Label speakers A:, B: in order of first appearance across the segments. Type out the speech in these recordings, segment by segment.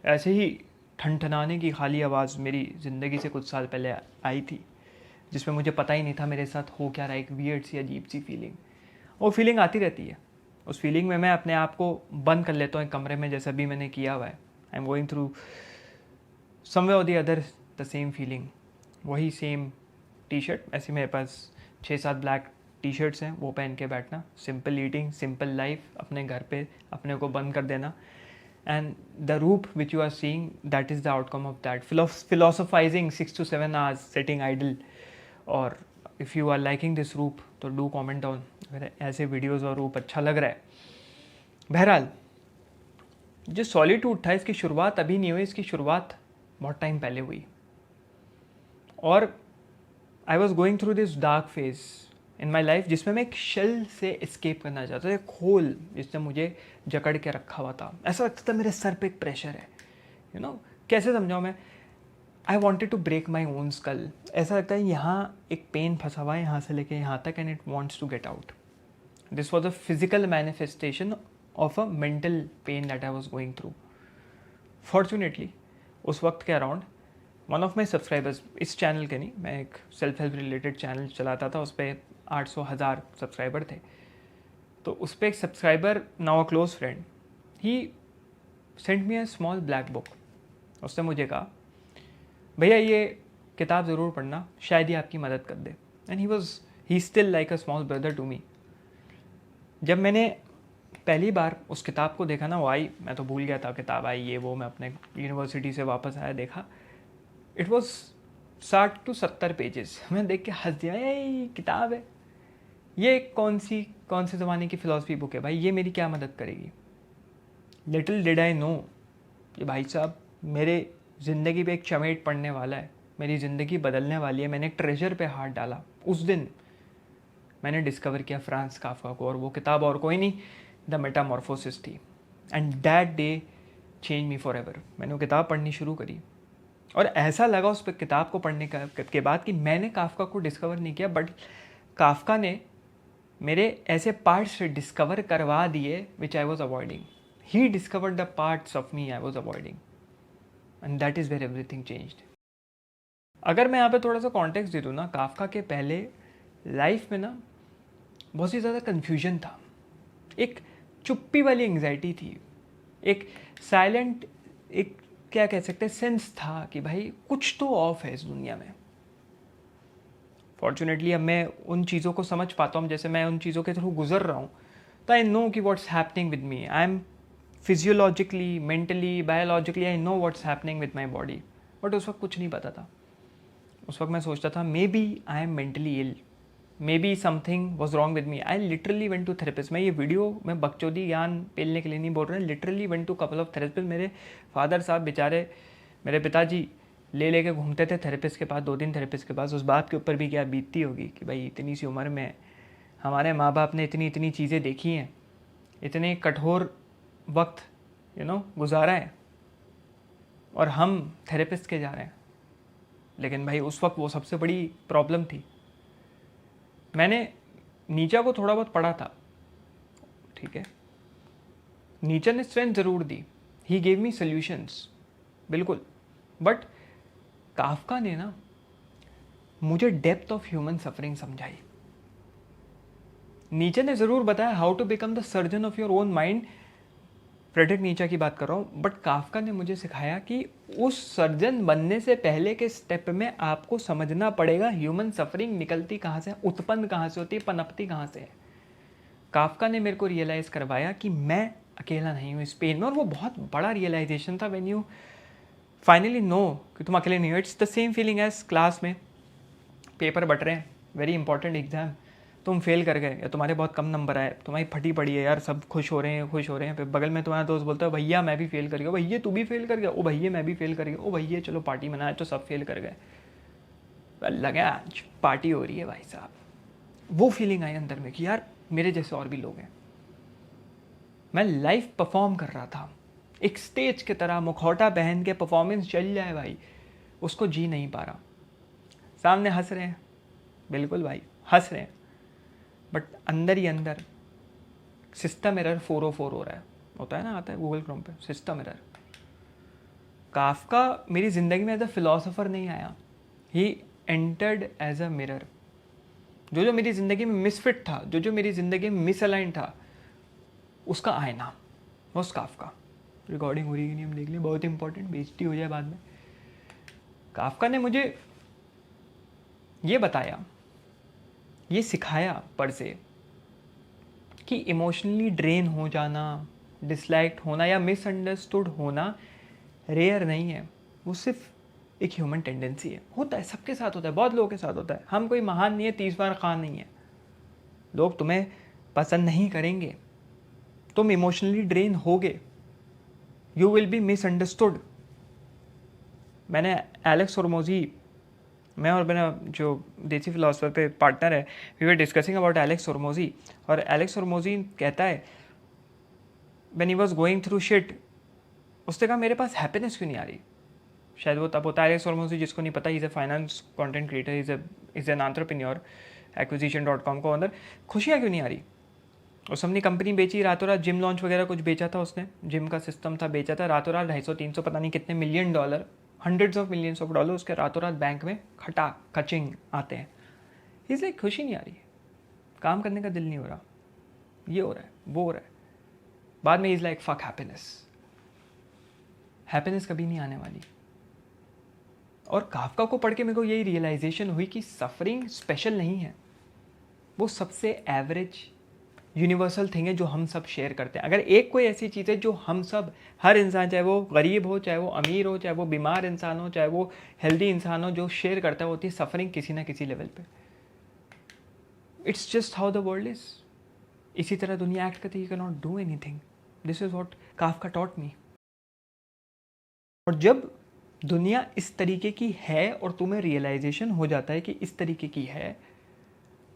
A: ऐसे ही ठनठनाने की खाली आवाज़ मेरी ज़िंदगी से कुछ साल पहले आई थी, जिसमें मुझे पता ही नहीं था मेरे साथ हो क्या रहा है। एक वियर्ड सी अजीब सी फीलिंग, वो फीलिंग आती रहती है। उस फीलिंग में मैं अपने आप को बंद कर लेता हूँ एक कमरे में, जैसा भी मैंने किया हुआ है। I am going through someway और the other the same feeling. वही सेम टी शर्ट, ऐसे मेरे पास 6-7 ब्लैक टी शर्ट्स हैं, वो पहन के बैठना, सिंपल ईटिंग, सिंपल लाइफ, अपने घर पे अपने को बंद कर देना। And the room which you are seeing, that is the outcome of that philosophising 6 to 7 hours sitting idle. और if you are liking this room तो डू कॉमेंट डाउन अगर ऐसे वीडियोज़ और रूप अच्छा लग रहा है। बहरहाल, जो सॉलिट्यूड था, इसकी शुरुआत अभी नहीं हुई, इसकी शुरुआत बहुत टाइम पहले हुई। और आई was going through this dark phase in my life, जिसमें मैं एक शेल से एस्केप करना चाहता था, एक होल जिसने मुझे जकड़ के रखा हुआ था। ऐसा लगता था मेरे सर पे एक प्रेशर है, यू नो, कैसे समझाऊँ मैं। I wanted to break my own skull. ऐसा लगता है यहाँ एक पेन फंसा हुआ है यहाँ से लेके यहाँ तक, and it wants to get out. This was a physical manifestation of a mental pain that I was going through. Fortunately उस वक्त के around one of my subscribers, इस चैनल के नहीं, मैं एक सेल्फ हेल्प रिलेटेड चैनल चलाता था, उस पर 800,000 सब्सक्राइबर थे। तो उस पर एक subscriber, now a close friend, he sent me a small black book. उसने मुझे कहा, भैया ये किताब ज़रूर पढ़ना, शायद ही आपकी मदद कर दे। And he still like a small brother to me. जब मैंने पहली बार उस किताब को देखा ना, वो आई, मैं तो भूल गया था किताब आई ये वो, मैं अपने यूनिवर्सिटी से वापस आया, देखा, इट वॉज 60 to 70 पेजेस। मैं देख के हंस दिया, ये किताब है, ये कौन से ज़माने की फ़िलासफ़ी बुक है भाई, ये मेरी क्या मदद करेगी। लिटिल डिड आई नो कि भाई साहब मेरे ज़िंदगी पे एक चमेट पड़ने वाला है, मेरी ज़िंदगी बदलने वाली है। मैंने एक ट्रेजर पे हाथ डाला। उस दिन मैंने डिस्कवर किया फ्रांस काफ्का को, और वो किताब और कोई नहीं, द मेटामॉर्फोसिस थी। And that day change me for ever. मैंने वो किताब पढ़नी शुरू करी, और ऐसा लगा उस किताब को पढ़ने के बाद कि मैंने काफ्का को डिस्कवर नहीं किया, बट काफ्का ने मेरे ऐसे पार्ट्स डिस्कवर करवा दिए which I was avoiding. He discovered the parts of me I was avoiding, and that is where everything changed. अगर मैं यहाँ पे थोड़ा सा कॉन्टेक्स्ट दे दूँ ना, काफ्का के पहले लाइफ में ना बहुत सी ज़्यादा कन्फ्यूजन था, एक चुप्पी वाली एंग्जाइटी थी, एक साइलेंट, एक क्या कह सकते हैं, सेंस था कि भाई कुछ तो ऑफ है इस दुनिया में। फॉर्चुनेटली अब मैं उन चीज़ों को समझ पाता हूँ, जैसे मैं उन चीज़ों के थ्रू गुजर रहा हूँ, तो आई नो कि what's happening with me. I am physiologically, mentally, biologically I know what's happening with my body. But उस वक्त कुछ नहीं पता था। उस वक्त मैं सोचता था maybe I am mentally ill, maybe something was wrong with me. I literally went to therapist. मैं ये वीडियो में बकचोदी ज्ञान पेलने के लिए नहीं बोल रहा, literally went to couple of therapist. मेरे फादर साहब बेचारे, मेरे पिताजी ले लेके घूमते थे थेरेपिस्ट के पास, 2-3 थेरेपिस्ट के पास। उस बात के ऊपर भी क्या बीतती होगी कि भाई इतनी सी उम्र में हमारे माँ बाप ने इतनी इतनी चीज़ें देखी हैं, इतने कठोर वक्त गुजारा है, और हम थेरेपिस्ट के जा रहे हैं। लेकिन भाई उस वक्त वो सबसे बड़ी प्रॉब्लम थी। मैंने नीचा को थोड़ा बहुत पढ़ा था, ठीक है, नीचा ने स्ट्रेंथ ज़रूर दी, ही गेव मी सोल्यूशंस, बिल्कुल। बट काफ्का ने ना मुझे डेप्थ ऑफ ह्यूमन सफरिंग समझाई। नीचे ने ज़रूर बताया how to become the surgeon of your own mind, Friedrich Nietzsche की बात कर रहा हूँ, बट काफ्का ने मुझे सिखाया कि उस सर्जन बनने से पहले के स्टेप में आपको समझना पड़ेगा ह्यूमन सफरिंग निकलती कहाँ से, उत्पन्न कहाँ से होती है, पनपती कहाँ से है। काफ्का ने मेरे को रियलाइज़ करवाया कि मैं अकेला नहीं हूँ इस पेन में, और वो बहुत बड़ा रियलाइजेशन था व्हेन यू फाइनली नो कि तुम अकेले नहीं हो। It's the same feeling as class में पेपर बट रहे हैं, वेरी इंपॉर्टेंट एग्जाम, तुम फेल कर गए या तुम्हारे बहुत कम नंबर आए, तुम्हारी फटी पड़ी है यार, सब खुश हो रहे हैं, फिर बगल में तुम्हारा दोस्त बोलता है भैया मैं भी फेल कर गया, भैया तू भी फेल कर गया, ओ भैया मैं भी फेल कर गया, ओ भैया चलो पार्टी मनाए, तो सब फेल कर गए, लगा आज पार्टी हो रही है भाई साहब। वो फीलिंग आई अंदर में कि यार मेरे जैसे और भी लोग हैं। मैं लाइव परफॉर्म कर रहा था एक स्टेज की तरह, मुखौटा पहन के परफॉर्मेंस चल जाए भाई, उसको जी नहीं पा रहा। सामने हंस रहे हैं, बिल्कुल भाई हंस रहे हैं, बट अंदर ही अंदर सिस्टम एरर 404 हो रहा है, होता है ना, आता है गूगल क्रोम पे सिस्टम एरर। काफका मेरी ज़िंदगी में एज अ फिलोसोफर नहीं आया, he entered as a mirror. जो जो मेरी ज़िंदगी में मिसफिट था, जो जो मेरी ज़िंदगी में मिसअलाइन था, उसका आईना वो काफका। रिकॉर्डिंग हो रही है कि नहीं हम देख लें, बहुत इंपॉर्टेंट, बेइज्जती हो जाए बाद में। काफका ने मुझे ये बताया, ये सिखाया पर से कि इमोशनली ड्रेन हो जाना, डिसलाइक्ड होना या मिसअंडरस्टूड होना रेयर नहीं है, वो सिर्फ एक ह्यूमन टेंडेंसी है। होता है, सबके साथ होता है, बहुत लोगों के साथ होता है। हम कोई महान नहीं है, 30 बार खान नहीं है। लोग तुम्हें पसंद नहीं करेंगे, तुम इमोशनली ड्रेन होगे, यू विल बी मिसअंडरस्टूड। मैंने एलेक्स होर्मोजी, मैं और मेरा जो देसी फिलोसफर पे पार्टनर है, we were discussing about Alex Hormozi. और एलेक्स होर्मोजी कहता है when he was going through shit, उसने कहा मेरे पास हैप्पीनेस क्यों नहीं आ रही। शायद वो तब होता है, एलेक्स होर्मोजी जिसको नहीं पता, is a finance content creator, is an entrepreneur, acquisition.com का ओनर। खुशियाँ क्यों नहीं आ रही। उसने अपनी कंपनी बेची, रातों रात जिम लॉन्च वगैरह कुछ बेचा था उसने, जिम का सिस्टम था, बेचा था, रातों रात 250-300 पता नहीं कितने million dollar, hundreds of millions of dollar उसके रातों रात बैंक में खटा कचिंग आते हैं। इस लाइक खुशी नहीं आ रही है, काम करने का दिल नहीं हो रहा, ये हो रहा है, वो हो रहा है। बाद में is like fuck happiness, happiness कभी नहीं आने वाली। और काफका को पढ़ के मेरे को यही रियलाइजेशन हुई कि सफरिंग स्पेशल नहीं है, वो सबसे एवरेज यूनिवर्सल थिंग है जो हम सब शेयर करते हैं। अगर एक कोई ऐसी चीज़ है जो हम सब, हर इंसान, चाहे वो गरीब हो, चाहे वो अमीर हो, चाहे वो बीमार इंसान हो, चाहे वो हेल्दी इंसान हो, जो शेयर करता है वो होती है सफरिंग किसी ना किसी लेवल पे। It's just how the world is. इसी तरह दुनिया एक्ट करती है, you can not do anything. This is what Kafka taught me. और जब दुनिया इस तरीके की है और तुम्हें रियलाइजेशन हो जाता है कि इस तरीके की है,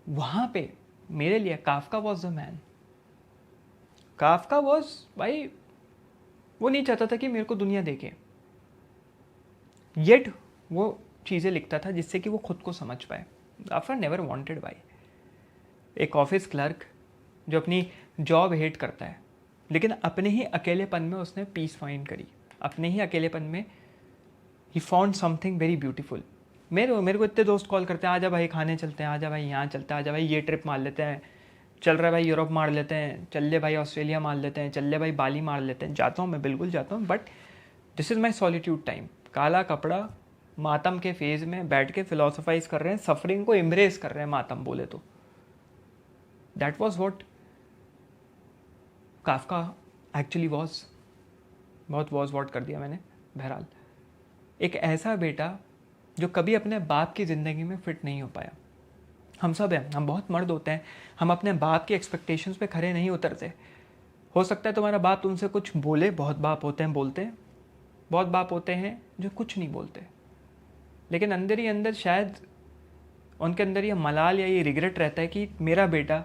A: वहाँ पे मेरे लिए Kafka was the man. Kafka was, भाई वो नहीं चाहता था कि मेरे को दुनिया देखे, येट वो चीज़ें लिखता था जिससे कि वो खुद को समझ पाए। काफका नेवर वांटेड, भाई एक ऑफिस क्लर्क जो अपनी जॉब हेट करता है, लेकिन अपने ही अकेलेपन में उसने पीस फाइंड करी, अपने ही अकेलेपन में he found something very beautiful. मेरे को इतने दोस्त कॉल करते हैं, आजा भाई खाने चलते हैं, आजा भाई यहाँ चलते हैं, आजा भाई ये ट्रिप मार लेते हैं, चल रहा है भाई यूरोप मार लेते हैं, चल ले भाई ऑस्ट्रेलिया मार लेते हैं, चल ले भाई बाली मार लेते हैं। जाता हूँ मैं, बिल्कुल जाता हूँ, but this is my solitude time. काला कपड़ा, मातम के फेज़ में बैठ के फिलोसोफाइज कर रहे हैं, सफरिंग को एम्ब्रेस कर रहे हैं, मातम बोले तो। That was what Kafka actually was. बहुत वॉज वॉट कर दिया मैंने। बहरहाल एक ऐसा बेटा जो कभी अपने बाप की ज़िंदगी में फिट नहीं हो पाया। हम सब हैं, हम बहुत मर्द होते हैं, हम अपने बाप की एक्सपेक्टेशंस पे खरे नहीं उतरते। हो सकता है तुम्हारा बाप तुमसे कुछ बोले, बहुत बाप होते हैं बोलते हैं, बहुत बाप होते हैं जो कुछ नहीं बोलते, लेकिन अंदर ही अंदर शायद उनके अंदर ये मलाल या ये रिग्रेट रहता है कि मेरा बेटा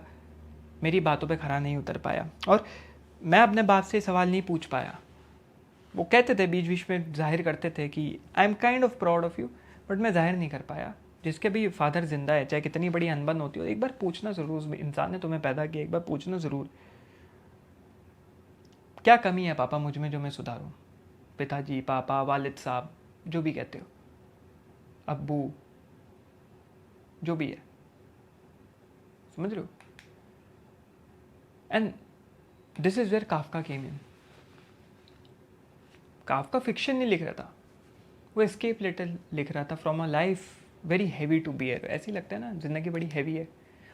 A: मेरी बातों पे खरा नहीं उतर पाया। और मैं अपने बाप से सवाल नहीं पूछ पाया। वो कहते थे, बीच बीच में जाहिर करते थे कि I am kind of proud of you, but मैं जाहिर नहीं कर पाया। जिसके भी फादर जिंदा है, चाहे कितनी बड़ी अनबन होती हो, एक बार पूछना ज़रूर, उस इंसान ने तुम्हें पैदा किया, एक बार पूछना ज़रूर, क्या कमी है पापा मुझ में जो मैं सुधारूँ। पिताजी, पापा, वालिद साहब, जो भी कहते हो, अब्बू, जो भी है, समझ रहे हो। And this is where Kafka came in. Kafka fiction नहीं लिख रहा था, वो एस्केप लेटर लिख रहा था from a life very heavy to bear. ऐसे ही लगता है ना, ज़िंदगी बड़ी हैवी है,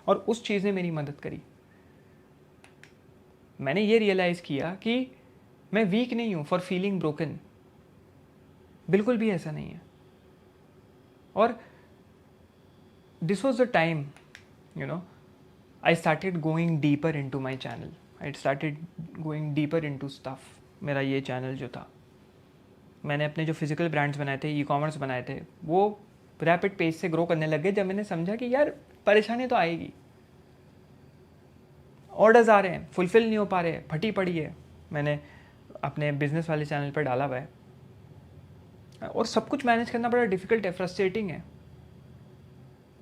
A: और उस चीज़ ने मेरी मदद करी। मैंने ये रियलाइज़ किया कि मैं वीक नहीं हूँ फॉर फीलिंग ब्रोकन, बिल्कुल भी ऐसा नहीं है। और this was the time, you know, I started going deeper into my channel, I started going deeper into stuff. मेरा ये चैनल जो था, मैंने अपने जो फिजिकल ब्रांड्स बनाए थे, ई कॉमर्स बनाए थे, वो रैपिड पेज से ग्रो करने लग गए जब मैंने समझा कि यार परेशानी तो आएगी, ऑर्डर्स आ रहे हैं, फुलफिल नहीं हो पा रहे, फटी पड़ी है। मैंने अपने बिजनेस वाले चैनल पर डाला हुआ है, और सब कुछ मैनेज करना बड़ा डिफिकल्ट है, फ्रस्ट्रेटिंग है।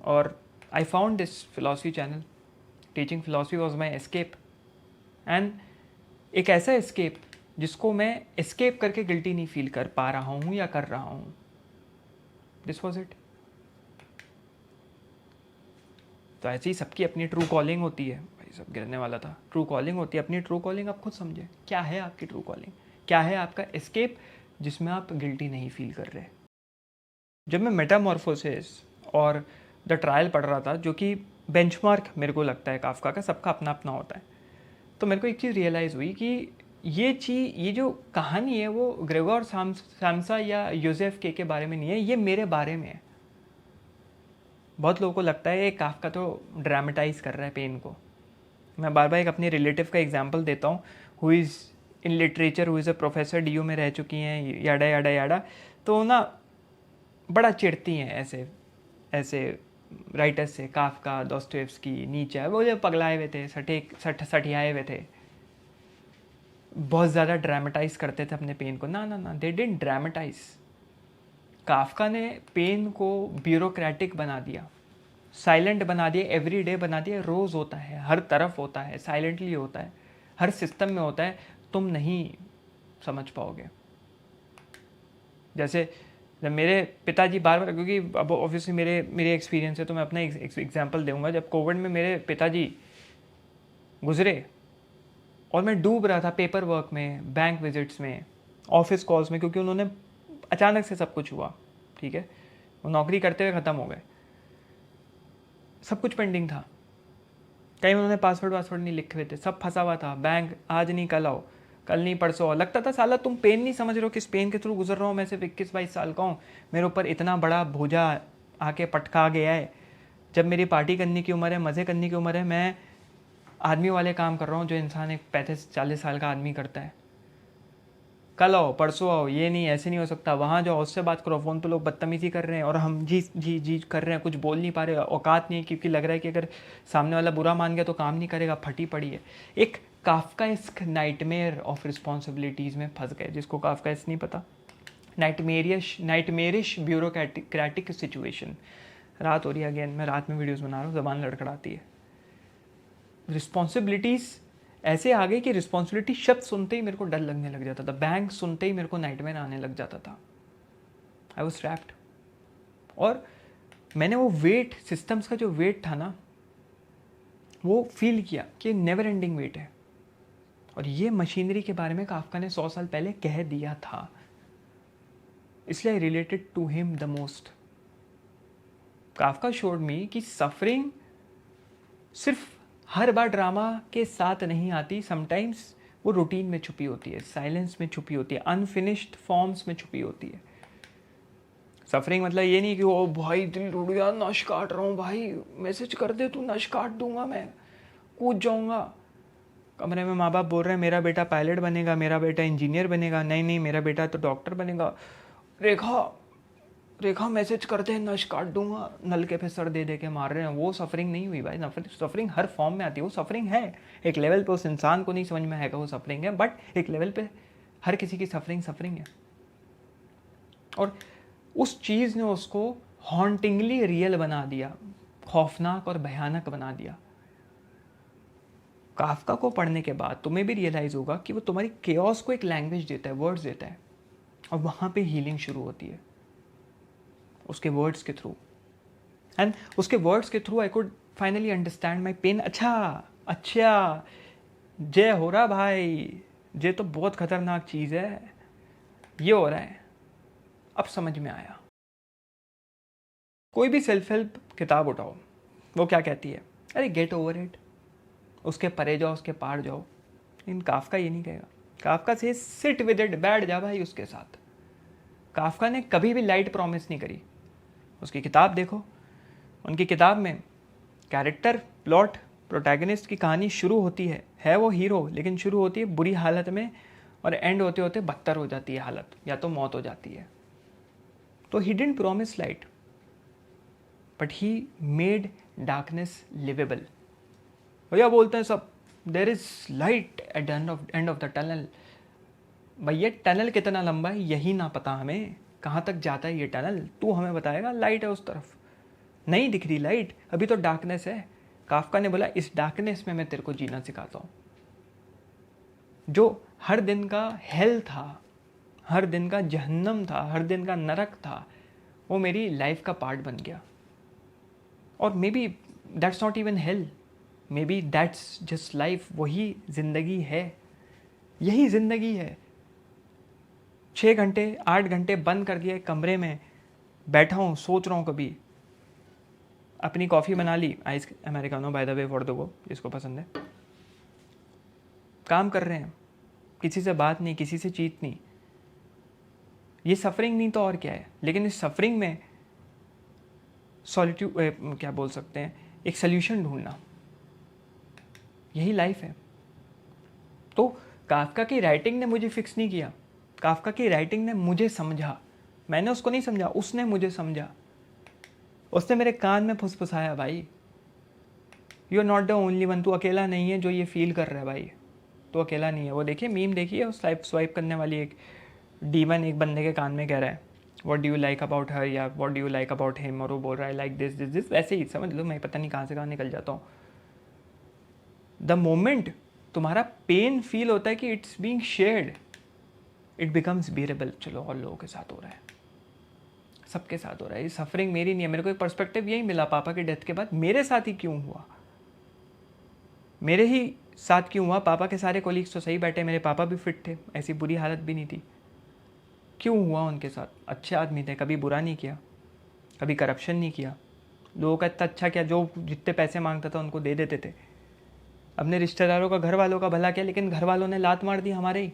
A: और I found this philosophy channel, teaching philosophy was my escape. And एक ऐसा एस्केप जिसको मैं एस्केप करके गिल्टी नहीं फील कर पा रहा हूँ या कर रहा हूँ. This was it. तो ऐसे ही सबकी अपनी ट्रू कॉलिंग होती है. भाई सब गिरने वाला था. ट्रू कॉलिंग होती है. अपनी ट्रू कॉलिंग आप खुद समझे. क्या है आपकी ट्रू कॉलिंग? क्या है आपका एस्केप जिसमें आप गिल्टी नहीं फील कर रहे? जब मैं मेटामॉर्फोसिस और द ट्रायल पढ़ रहा था, जो कि बेंचमार्क मेरे को लगता है काफका का, सबका अपना अपना होता है, तो मेरे को एक चीज़ रियलाइज़ हुई कि ये जो कहानी है वो ग्रेगोर सामसा या योसेफ के बारे में नहीं है, ये मेरे बारे में है. बहुत लोगों को लगता है काफका तो ड्रामेटाइज कर रहा है पेन को. मैं बार बार एक अपने रिलेटिव का एग्जांपल देता हूँ, who is in literature, who is a professor, DU में रह चुकी हैं, याडा याडा याडा. तो ना बड़ा चिढ़ती हैं ऐसे ऐसे राइटर्स से. काफका, दोस्तोयेव्स्की, नीचे, वो जो पगलाए हुए थे, सठियाए हुए थे, बहुत ज़्यादा ड्रामेटाइज करते थे अपने पेन को. ना ना ना, दे डिडंट ड्रामेटाइज. काफका ने पेन को ब्यूरोक्रेटिक बना दिया, साइलेंट बना दिया, एवरीडे बना दिया. रोज़ होता है, हर तरफ होता है, साइलेंटली होता है, हर सिस्टम में होता है. तुम नहीं समझ पाओगे. जैसे जब मेरे पिताजी बार बार, क्योंकि अब ऑब्वियसली मेरे एक्सपीरियंस है तो मैं अपना एग्जांपल दूंगा. जब कोविड में मेरे पिताजी गुजरे और मैं डूब रहा था पेपर वर्क में, बैंक विजिट्स में, ऑफिस कॉल्स में, क्योंकि उन्होंने अचानक से सब कुछ हुआ. ठीक है, वो नौकरी करते हुए ख़त्म हो गए, सब कुछ पेंडिंग था. कहीं उन्होंने पासवर्ड नहीं लिखे हुए थे, सब फंसा हुआ था. बैंक आज नहीं कल आओ, कल नहीं परसों. लगता था साला तुम पेन नहीं समझ रहे हो, किस पेन के थ्रू गुजर रहा हूँ. मैं सिर्फ 21-22 साल का हूँ, मेरे ऊपर इतना बड़ा भोजा आके पटका गया है. जब मेरी पार्टी करने की उम्र है, मज़े करने की उम्र है, मैं आदमी वाले काम कर रहा हूँ जो इंसान एक 35-40 साल का आदमी करता है. कल आओ परसों आओ, ये नहीं, ऐसे नहीं हो सकता. वहाँ जाओ, उससे बात करो, फ़ोन पे लोग बदतमीज़ी कर रहे हैं और हम जी जी जी कर रहे हैं, कुछ बोल नहीं पा रहे, औकात नहीं है, क्योंकि लग रहा है कि अगर सामने वाला बुरा मान गया तो काम नहीं करेगा, फटी पड़ी है. एक काफकाइस्क नाइटमेयर ऑफ रिस्पॉन्सिबिलिटीज़ में फंस गए, जिसको काफकाइस्क नहीं पता. Nightmarish bureaucratic situation. रात हो रही है, अगेन मैं रात में वीडियोज़ बना रहा हूँ, ज़बान लड़खड़ाती है. रिस्पॉन्सिबिलिटीज़ ऐसे आ गई कि रिस्पॉन्सिबिलिटी शब्द सुनते ही मेरे को डर लगने लग जाता था. बैंक सुनते ही मेरे को नाइटमेयर आने लग जाता था. I was trapped. और मैंने वो वेट, सिस्टम्स का जो वेट था ना, वो फील किया कि नेवर एंडिंग वेट है. और ये मशीनरी के बारे में काफका ने 100 साल पहले कह दिया था, इसलिए I related to him the most. Kafka showed me कि सफरिंग सिर्फ हर बार ड्रामा के साथ नहीं आती. समटाइम्स वो रूटीन में छुपी होती है, साइलेंस में छुपी होती है, अनफिनिश्ड फॉर्म्स में छुपी होती है. सफरिंग मतलब ये नहीं कि ओ भाई दिल टूट गया, नश काट रहा हूँ, भाई मैसेज कर दे तू, नश काट दूंगा, मैं कूद जाऊंगा. कमरे में माँ बाप बोल रहे हैं मेरा बेटा पायलट बनेगा, मेरा बेटा इंजीनियर बनेगा. नहीं नहीं, मेरा बेटा तो डॉक्टर बनेगा. रेखा मैसेज करते हैं, नश काट दूंगा. नलके पे सर दे के मार रहे हैं. वो सफरिंग नहीं हुई भाई. सफरिंग हर फॉर्म में आती है. वो सफरिंग है एक लेवल पे, उस इंसान को नहीं समझ में आएगा वो सफरिंग है, बट एक लेवल पे हर किसी की सफरिंग है. और उस चीज़ ने उसको हॉन्टिंगली रियल बना दिया, खौफनाक और भयानक बना दिया. काफका को पढ़ने के बाद तुम्हें भी रियलाइज होगा कि वो तुम्हारी केओस को एक लैंग्वेज देता है, वर्ड्स देता है, और वहाँ पे हीलिंग शुरू होती है उसके वर्ड्स के थ्रू. एंड उसके वर्ड्स के through I could finally understand my pain. अच्छा जय हो रहा भाई, ये तो बहुत खतरनाक चीज़ है, ये हो रहा है, अब समझ में आया. कोई भी सेल्फ हेल्प किताब उठाओ, वो क्या कहती है? अरे गेट ओवर इट, उसके परे जाओ, उसके पार जाओ. लेकिन काफका ये नहीं कहेगा. काफका से सिट विद इट, बैठ जा भाई उसके साथ. काफका ने कभी भी लाइट प्रॉमिस नहीं करी. उसकी किताब देखो, उनकी किताब में कैरेक्टर, प्लॉट, प्रोटैगनिस्ट की कहानी शुरू होती है वो हीरो, लेकिन शुरू होती है बुरी हालत में और एंड होते होते बदतर हो जाती है हालत, या तो मौत हो जाती है. तो he didn't promise light, but he made darkness livable. भैया बोलते हैं सब there is light at the end of the tunnel. भैया टनल कितना लंबा है यही ना पता हमें, कहाँ तक जाता है ये टनल, तू हमें बताएगा. लाइट है उस तरफ, नहीं दिख रही लाइट, अभी तो डार्कनेस है. काफका ने बोला इस डार्कनेस में मैं तेरे को जीना सिखाता हूँ. जो हर दिन का हेल था, हर दिन का जहन्नम था, हर दिन का नरक था, वो मेरी लाइफ का पार्ट बन गया। और may be that's not even hello, may be that's just life. वही ज़िंदगी है, यही ज़िंदगी है। 6 घंटे 8 घंटे बंद कर दिया कमरे में, बैठा हूँ, सोच रहा हूँ, कभी अपनी कॉफ़ी बना ली, ice Americano by the way for the go, जिसको पसंद है, काम कर रहे हैं, किसी से बात नहीं, किसी से चीत नहीं। ये सफरिंग नहीं तो और क्या है। लेकिन इस सफरिंग में सॉलिट्यूड, क्या बोल सकते हैं, एक सल्यूशन ढूंढना, यही लाइफ है। तो काफका की राइटिंग ने मुझे फिक्स नहीं किया, काफका की राइटिंग ने मुझे समझा। मैंने उसको नहीं समझा, उसने मुझे समझा। उसने मेरे कान में फुसफुसाया, भाई you are not the only one, तू अकेला नहीं है जो ये फील कर रहा है, भाई तो अकेला नहीं है। वो देखिए मीम देखिए, उस स्वाइप करने वाली एक डीमन एक बंदे के कान में कह रहा है what do you like about her, या what do you like about him, और वो बोल रहा है लाइक दिस दिस दिस। वैसे ही समझ लो, मैं पता नहीं कहाँ से कहाँ निकल जाता हूँ। द मोमेंट तुम्हारा पेन फील होता है कि it's being shared, it becomes bearable. चलो और लोगों के साथ हो रहा है, सबके साथ हो रहा है, ये सफरिंग मेरी नहीं है। मेरे को एक पर्सपेक्टिव यही मिला पापा के डेथ के बाद, मेरे साथ ही क्यों हुआ, मेरे ही साथ क्यों हुआ। पापा के सारे कोलीग्स तो सही बैठे, मेरे पापा भी फिट थे, ऐसी बुरी हालत भी नहीं थी, क्यों हुआ उनके साथ। अच्छे आदमी थे, कभी बुरा नहीं किया, कभी करप्शन नहीं किया, लोगों का इतना अच्छा किया, जो जितने पैसे मांगता था उनको दे देते थे, अपने रिश्तेदारों का, घर वालों का भला किया। लेकिन घर वालों ने लात मार दी हमारे ही।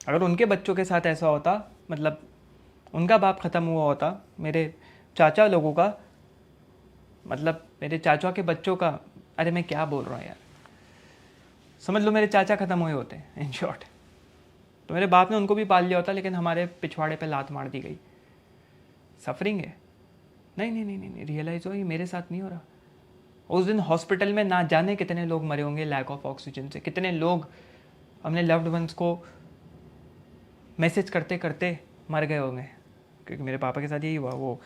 A: अगर उनके बच्चों के साथ ऐसा होता, मतलब उनका बाप ख़त्म हुआ होता, मेरे चाचा लोगों का, मतलब मेरे चाचा के बच्चों का, अरे मैं क्या बोल रहा हूँ यार, समझ लो मेरे चाचा ख़त्म हुए होते इन शॉर्ट, तो मेरे बाप ने उनको भी पाल लिया होता, लेकिन हमारे पिछवाड़े पे लात मार दी गई। सफरिंग है। नहीं नहीं नहीं नहीं, रियलाइज़ हो ये मेरे साथ नहीं हो रहा। उस दिन हॉस्पिटल में ना जाने कितने लोग मरे होंगे लैक ऑफ ऑक्सीजन से, कितने लोग अपने लव्ड वंस को मैसेज करते करते मर गए होंगे। क्योंकि मेरे पापा के साथ यही हुआ, वो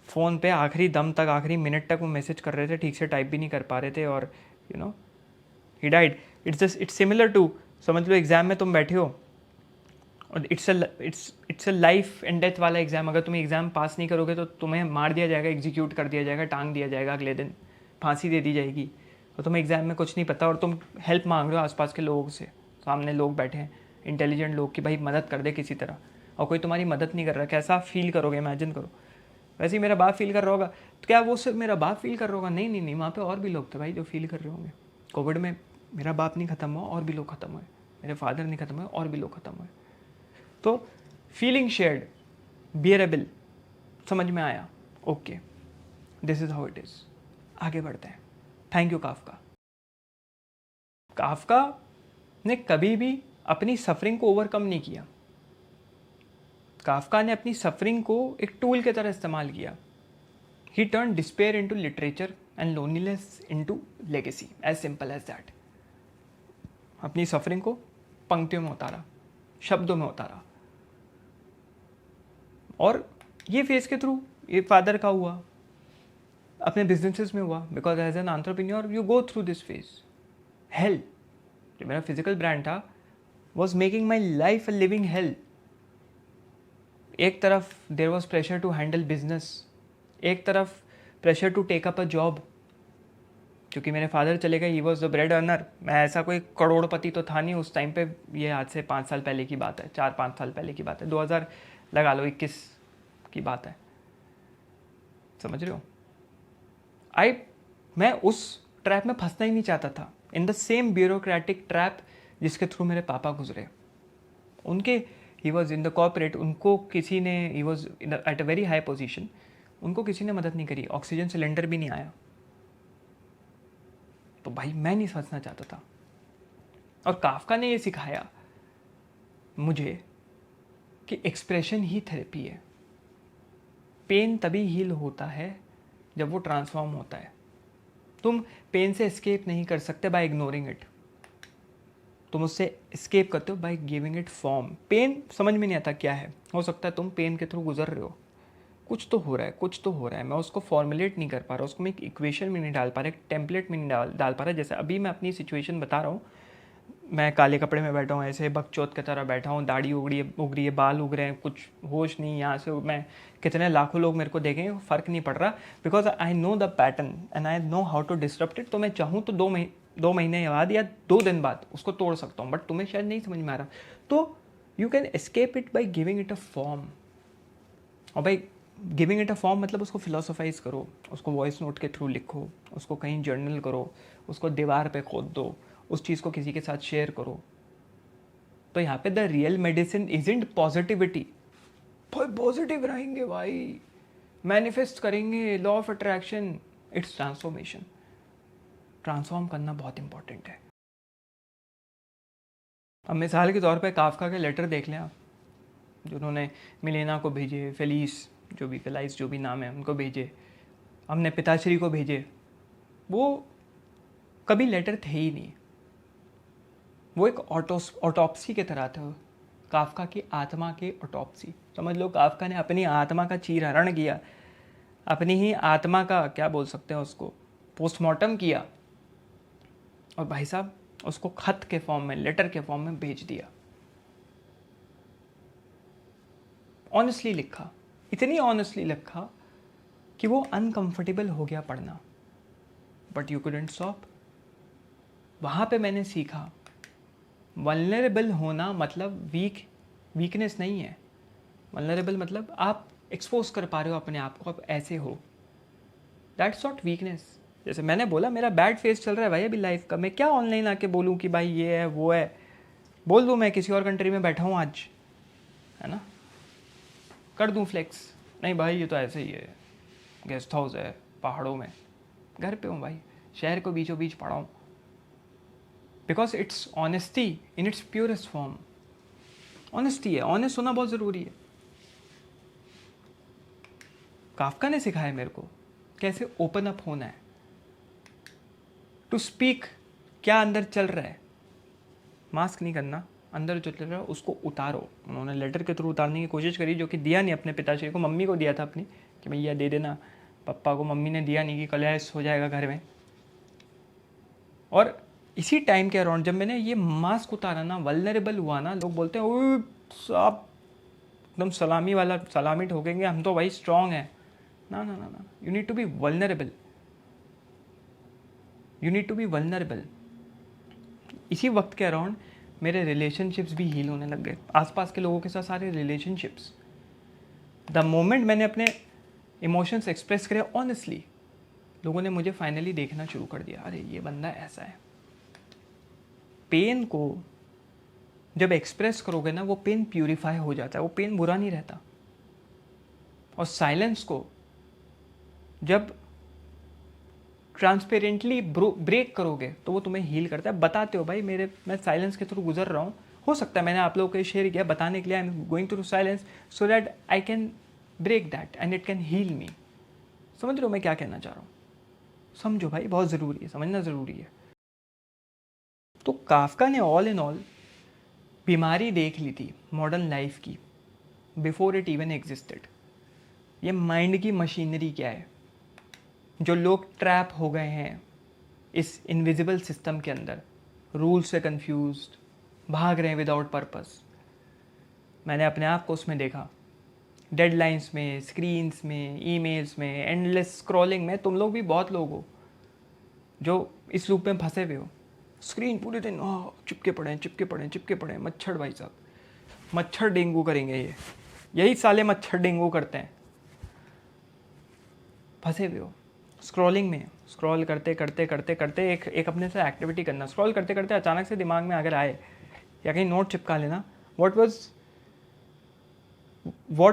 A: फ़ोन पे आखिरी दम तक, आखिरी मिनट तक वो मैसेज कर रहे थे, ठीक से टाइप भी नहीं कर पा रहे थे, और you know he died. It's similar to, समझ लो एग्ज़ाम में तुम बैठे हो और it's a life and death वाला एग्ज़ाम। अगर तुम एग्ज़ाम पास नहीं करोगे तो तुम्हें मार दिया जाएगा, एग्जीक्यूट कर दिया जाएगा, टांग दिया जाएगा, अगले दिन फांसी दे दी जाएगी। और तुम्हें एग्ज़ाम में कुछ नहीं पता और तुम हेल्प मांग रहे हो आसपास के लोगों से, सामने लोग बैठे हैं इंटेलिजेंट लोग कि भाई मदद कर दे किसी तरह, और कोई तुम्हारी मदद नहीं कर रहा, कैसा फील करोगे, इमेजिन करो। वैसे ही मेरा बाप फील कर रहा होगा, तो क्या वो सिर्फ मेरा बाप फील कर रहा होगा? नहीं नहीं नहीं, वहाँ पे और भी लोग थे भाई जो फील कर रहे होंगे। कोविड में मेरा बाप नहीं ख़त्म हुआ, और भी लोग ख़त्म हुए, मेरे फादर नहीं ख़त्म हुए, और भी लोग ख़त्म हुए। तो फीलिंग शेयर्ड, बियरेबल, समझ में आया, okay this is how it is. आगे बढ़ते हैं। Thank you Kafka. काफका ने कभी भी अपनी सफरिंग को ओवरकम नहीं किया। काफका ने अपनी सफरिंग को एक टूल की तरह इस्तेमाल किया। He turn despair into literature and loneliness into legacy, as simple as that. अपनी सफरिंग को पंक्तियों में उतारा, शब्दों में उतारा। और ये फेज के थ्रू ये फादर का हुआ, अपने बिजनेसेस में हुआ, because as an entrepreneur you go through this phase. Hell, जो मेरा फिजिकल ब्रांड था, was making my life a living hell. एक तरफ there was pressure to handle business, एक तरफ pressure to take up a job, क्योंकि मेरे father चले गए, he was the bread earner. मैं ऐसा कोई करोड़पति तो था नहीं उस टाइम पे, ये आज से 5 साल पहले की बात है, 4-5 साल पहले की बात है, 2000 लगा लो 21 की बात है, समझ रहे हो। मैं उस ट्रैप में फंसना ही नहीं चाहता था, in the same bureaucratic trap जिसके थ्रू मेरे पापा गुजरे। उनके, he was in the corporate, उनको किसी ने, he was at a very high position, उनको किसी ने मदद नहीं करी, ऑक्सीजन सिलेंडर भी नहीं आया। तो भाई मैं नहीं फंसना चाहता था। और काफका ने ये सिखाया मुझे कि एक्सप्रेशन ही थेरेपी है। पेन तभी हील होता है जब वो ट्रांसफॉर्म होता है। तुम पेन से एस्केप नहीं कर सकते बाय इग्नोरिंग इट, तुम उससे एस्केप करते हो by giving it form. Pain समझ में नहीं आता क्या है, हो सकता है तुम पेन के थ्रू गुजर रहे हो, कुछ तो हो रहा है, कुछ तो हो रहा है, मैं उसको फॉर्मुलेट नहीं कर पा रहा, उसको मैं एक इक्वेशन में नहीं डाल पा रहा, एक टेम्पलेट में नहीं डाल पा रहा। जैसे अभी मैं अपनी सिचुएशन बता रहा हूँ, मैं काले कपड़े में बैठा हूँ, ऐसे बकचोद की तरह बैठा हूँ, दाढ़ी उग रही है, बाल उग रहे हैं, कुछ होश नहीं, यहाँ से मैं कितने लाखों लोग मेरे को देखेंगे, फ़र्क नहीं पड़ रहा, because I know the pattern and I know how to disrupt it. तो मैं चाहूँ तो 2 महीने बाद या 2 दिन बाद उसको तोड़ सकता हूँ, बट तुम्हें शायद नहीं समझ में आ रहा। तो you can escape it by giving it a form. और भाई गिविंग इट अ फॉर्म मतलब उसको फिलोसोफाइज करो, उसको वॉइस नोट के थ्रू लिखो, उसको कहीं जर्नल करो, उसको दीवार पे खोद दो, उस चीज़ को किसी के साथ शेयर करो। तो यहाँ पे the real medicine isn't positivity. भाई पॉजिटिव रहेंगे भाई, मैनिफेस्ट करेंगे, law of attraction, it's transformation. Transform करना बहुत इंपॉर्टेंट है। अब मिसाल के तौर पे काफका के लेटर देख लें आप, जो उन्होंने मिलेना को भेजे, फेलाइस जो भी नाम है उनको भेजे, हमने पिताश्री को भेजे, वो कभी लेटर थे ही नहीं। वो एक ऑटोप्सी की तरह था, काफका की आत्मा की ऑटोप्सी। समझ लो काफका ने अपनी आत्मा का चीरहरण किया, अपनी ही आत्मा का क्या बोल सकते हैं उसको, पोस्टमार्टम किया, और भाई साहब उसको खत के फॉर्म में, लेटर के फॉर्म में भेज दिया। ऑनेस्टली लिखा, इतनी ऑनेस्टली लिखा कि वो अनकंफर्टेबल हो गया पढ़ना, बट यू कुडंट स्टॉप। वहाँ पे मैंने सीखा वल्नरेबल होना मतलब वीकनेस नहीं है। वल्नरेबल मतलब आप एक्सपोज कर पा रहे हो अपने आप को, आप ऐसे हो, दैट्स नॉट वीकनेस। जैसे मैंने बोला मेरा बैड फेस चल रहा है भाई अभी लाइफ का, मैं क्या ऑनलाइन आके बोलूँ कि भाई ये है वो है, बोल दूँ मैं किसी और कंट्री में बैठा हूँ आज, है ना, कर दूँ फ्लेक्स, नहीं भाई ये तो ऐसे ही है, गेस्ट हाउस है पहाड़ों में, घर पे हूँ भाई, शहर को बीचों बीच पड़ा हूँ, because it's honesty in its purest form. Honesty है, ऑनेस्ट होना बहुत ज़रूरी है। काफका ने सिखाया मेरे को कैसे ओपन अप होना है, टू स्पीक, क्या अंदर चल रहा है, मास्क नहीं करना, अंदर जो चल रहा है उसको उतारो। उन्होंने लेटर के थ्रू उतारने की कोशिश करी, जो कि दिया नहीं अपने पिताश्री को, मम्मी को दिया था अपनी, कि भैया दे देना, पापा को मम्मी ने दिया नहीं कि कलेश हो जाएगा घर में। और इसी टाइम के अराउंड जब मैंने ये मास्क उतारा ना, वल्नरेबल हुआ ना, लोग बोलते हैं ओए आप एकदम सलामी वाला सलामी ठोकेंगे, हम तो भाई स्ट्रांग हैं। ना ना ना ना, you need to be vulnerable, you need to be vulnerable. इसी वक्त के अराउंड मेरे रिलेशनशिप्स भी हील होने लग गए, आसपास के लोगों के साथ सारे रिलेशनशिप्स। द मोमेंट मैंने अपने इमोशंस एक्सप्रेस करे ऑनेस्टली, लोगों ने मुझे फाइनली देखना शुरू कर दिया, अरे ये बंदा ऐसा है। पेन को जब एक्सप्रेस करोगे ना, वो पेन प्यूरिफाई हो जाता है, वो पेन बुरा नहीं रहता। और साइलेंस को जब ट्रांसपेरेंटली ब्रेक करोगे तो वो तुम्हें हील करता है। बताते हो भाई मैं साइलेंस के थ्रू गुजर रहा हूँ, हो सकता है मैंने आप लोगों को शेयर किया बताने के लिए, I am going through silence so that I can break that and it can heal me. समझ रहे हो मैं क्या कहना चाह रहा हूँ? समझो भाई, बहुत ज़रूरी है, समझना ज़रूरी है। तो काफका ने ऑल इन ऑल बीमारी देख ली थी मॉडर्न लाइफ की, बिफोर इट इवन एग्जिस्टेड। ये माइंड की मशीनरी क्या है, जो लोग ट्रैप हो गए हैं इस इनविजिबल सिस्टम के अंदर, रूल से कंफ्यूज्ड, भाग रहे हैं विदाउट पर्पस। मैंने अपने आप को उसमें देखा, डेडलाइंस में, स्क्रीन्स में, ईमेल्स में, एंडलेस स्क्रॉलिंग में। तुम लोग भी बहुत लोग हो जो इस लूप में फंसे हुए हो, स्क्रीन पूरे दिन चिपके पड़े हैं, चिपके पड़े हैं, चिपके पड़े हैं। मच्छर भाई साहब, मच्छर डेंगू करेंगे ये, यही साले मच्छर डेंगू करते हैं। फंसे हुए हो स्क्रॉलिंग में, स्क्रॉल करते करते करते करते एक अपने से एक्टिविटी करना, स्क्रॉल करते करते अचानक से दिमाग में अगर आए या कहीं नोट चिपका लेना, what